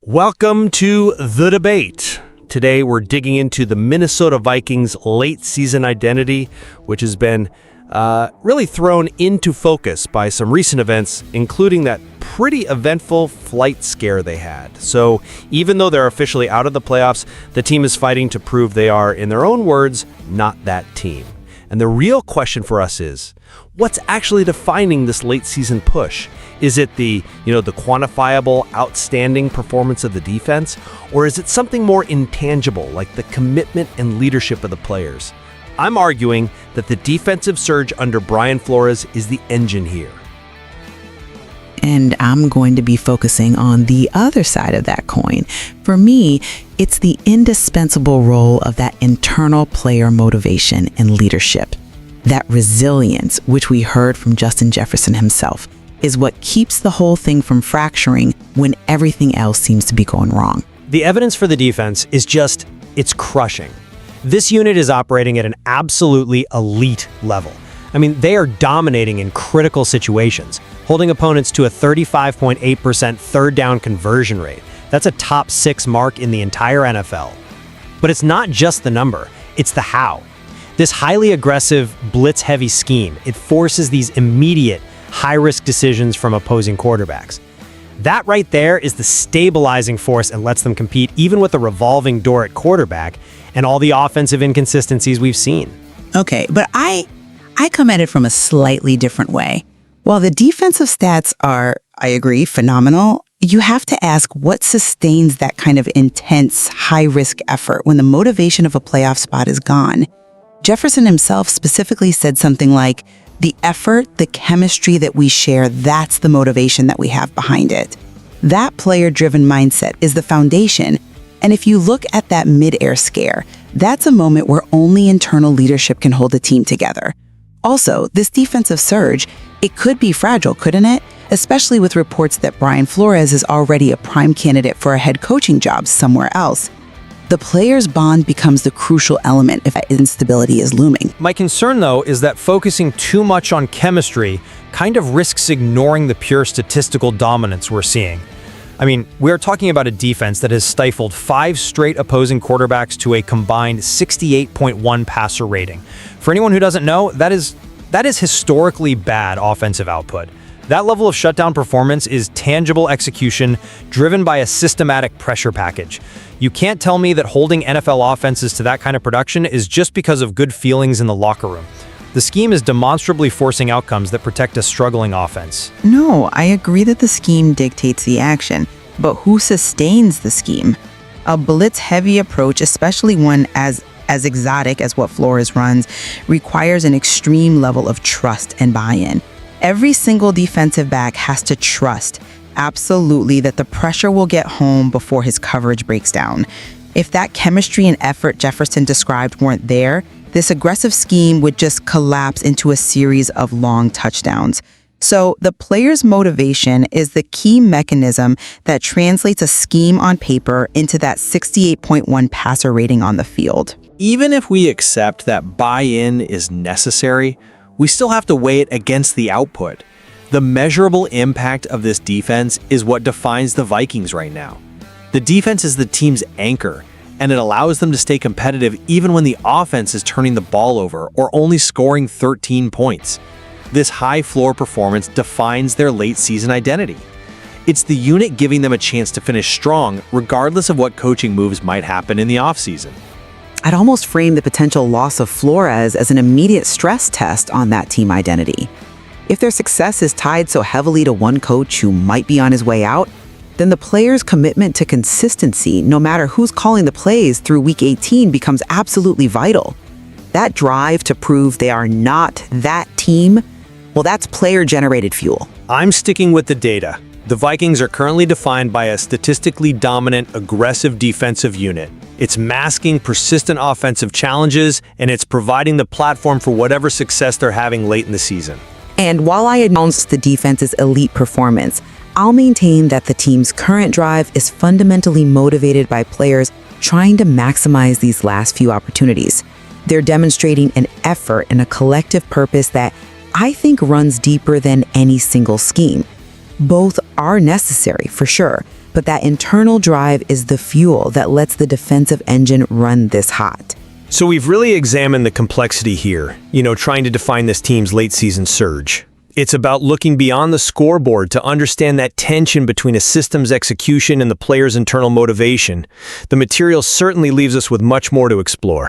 Welcome to The Debate. Today we're digging into the Minnesota Vikings late season identity, which has been really thrown into focus by some recent events, including that pretty eventful flight scare they had. So even though they're officially out of the playoffs, the team is fighting to prove they are, in their own words, not that team. And the real question for us is, what's actually defining this late season push? Is it the quantifiable, outstanding performance of the defense? Or is it something more intangible, like the commitment and leadership of the players? I'm arguing that the defensive surge under Brian Flores is the engine here. And I'm going to be focusing on the other side of that coin. For me, it's the indispensable role of that internal player motivation and leadership. That resilience, which we heard from Justin Jefferson himself, is what keeps the whole thing from fracturing when everything else seems to be going wrong. The evidence for the defense is it's crushing. This unit is operating at an absolutely elite level. I mean, they are dominating in critical situations, holding opponents to a 35.8% third down conversion rate. That's a top 6 mark in the entire NFL. But it's not just the number, it's the how. This highly aggressive, blitz-heavy scheme, it forces these immediate, high-risk decisions from opposing quarterbacks. That right there is the stabilizing force and lets them compete even with the revolving door at quarterback and all the offensive inconsistencies we've seen. Okay, but I come at it from a slightly different way. While the defensive stats are, I agree, phenomenal, you have to ask what sustains that kind of intense, high-risk effort when the motivation of a playoff spot is gone. Jefferson himself specifically said something like, the effort, the chemistry that we share, that's the motivation that we have behind it. That player-driven mindset is the foundation. And if you look at that mid-air scare, that's a moment where only internal leadership can hold a team together. Also, this defensive surge, it could be fragile, couldn't it? Especially with reports that Brian Flores is already a prime candidate for a head coaching job somewhere else. The players' bond becomes the crucial element if that instability is looming. My concern, though, is that focusing too much on chemistry kind of risks ignoring the pure statistical dominance we're seeing. I mean, we're talking about a defense that has stifled 5 straight opposing quarterbacks to a combined 68.1 passer rating. For anyone who doesn't know, that is historically bad offensive output. That level of shutdown performance is tangible execution driven by a systematic pressure package. You can't tell me that holding NFL offenses to that kind of production is just because of good feelings in the locker room. The scheme is demonstrably forcing outcomes that protect a struggling offense. No, I agree that the scheme dictates the action, but who sustains the scheme? A blitz-heavy approach, especially one as exotic as what Flores runs, requires an extreme level of trust and buy-in. Every single defensive back has to trust, absolutely, that the pressure will get home before his coverage breaks down. If that chemistry and effort Jefferson described weren't there, this aggressive scheme would just collapse into a series of long touchdowns. So the player's motivation is the key mechanism that translates a scheme on paper into that 68.1 passer rating on the field. Even if we accept that buy-in is necessary, we still have to weigh it against the output. The measurable impact of this defense is what defines the Vikings right now. The defense is the team's anchor, and it allows them to stay competitive even when the offense is turning the ball over or only scoring 13 points. This high floor performance defines their late season identity. It's the unit giving them a chance to finish strong regardless of what coaching moves might happen in the offseason. I'd almost frame the potential loss of Flores as an immediate stress test on that team identity. If their success is tied so heavily to one coach who might be on his way out, then the players' commitment to consistency, no matter who's calling the plays through Week 18, becomes absolutely vital. That drive to prove they are not that team, well, that's player-generated fuel. I'm sticking with the data. The Vikings are currently defined by a statistically dominant, aggressive defensive unit. It's masking persistent offensive challenges, and it's providing the platform for whatever success they're having late in the season. And while I announce the defense's elite performance, I'll maintain that the team's current drive is fundamentally motivated by players trying to maximize these last few opportunities. They're demonstrating an effort and a collective purpose that I think runs deeper than any single scheme. Both are necessary, for sure, but that internal drive is the fuel that lets the defensive engine run this hot. So we've really examined the complexity here, trying to define this team's late season surge. It's about looking beyond the scoreboard to understand that tension between a system's execution and the player's internal motivation. The material certainly leaves us with much more to explore.